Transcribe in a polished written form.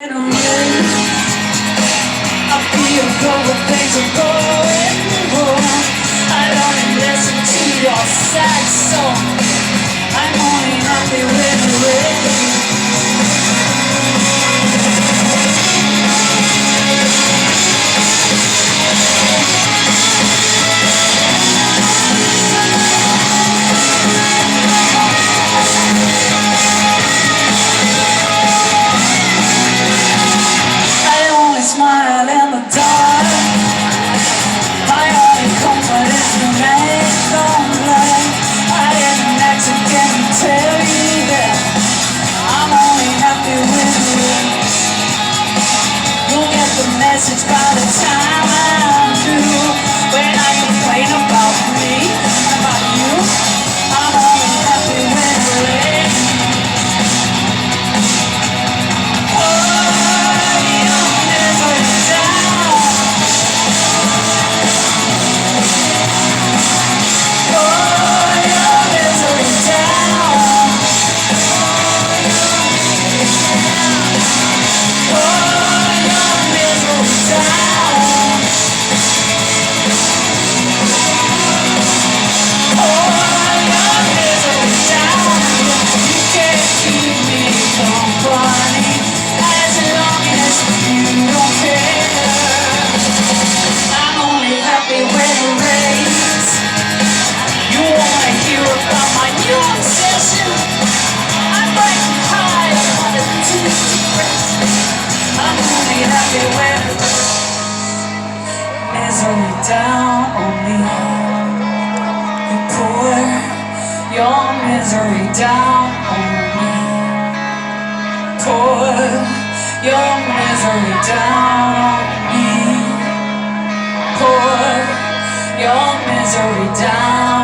And I'm ready. I feel global things are going wrong. I don't listen to your sad song. I'm only happy when you're ready. I only smile in the dark. My only comfort is the make on love. I didn't accidentally tell you that I'm only happy when you're. You'll get the message by the time I'm through. When I complain about me, about you, I'm only happy when you're ready. Oh, your misery down. Oh, your misery down. Oh, your misery down. Oh, your misery down. You can't keep me company as long as you don't care. I'm only happy when it rains. You wanna hear about my new obsession? I'm breaking high on the I'm only happy when misery down on me. You pour your misery down on me. Pour your misery down on me. Pour your misery down.